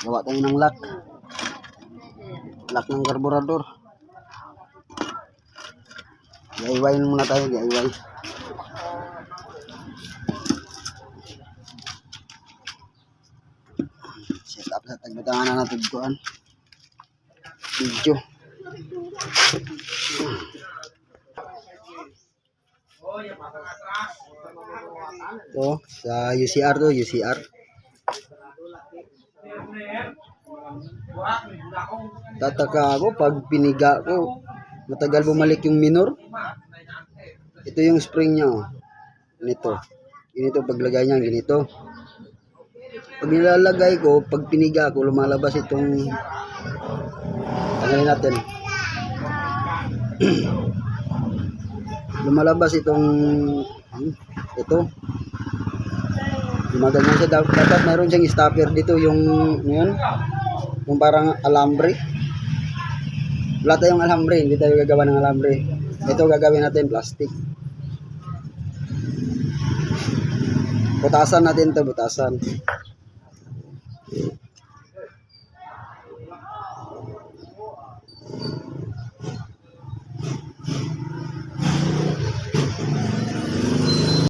Gawa tayo ng lock. Lock ng karburador. DIY muna tayo, DIY. Set up sa tagbatangan na natin kuan. Video. To, sa UCR to, UCR. Tataka ako pag piniga ko, matagal bumalik yung minor. Ito yung spring niya. Ganito. Ganito paglagay niya, ganito. Pag nilalagay ko, pag piniga ko, lumalabas itong tanggalin natin. Lumalabas itong ito. Gumaganyan siya. Dapat mayroon siyang stopper dito yung yun. Yung parang alambre. Wala tayong alambre, hindi tayo gagawa ng alambre. Ito gagawin natin plastic. Butasan natin ito, butasan.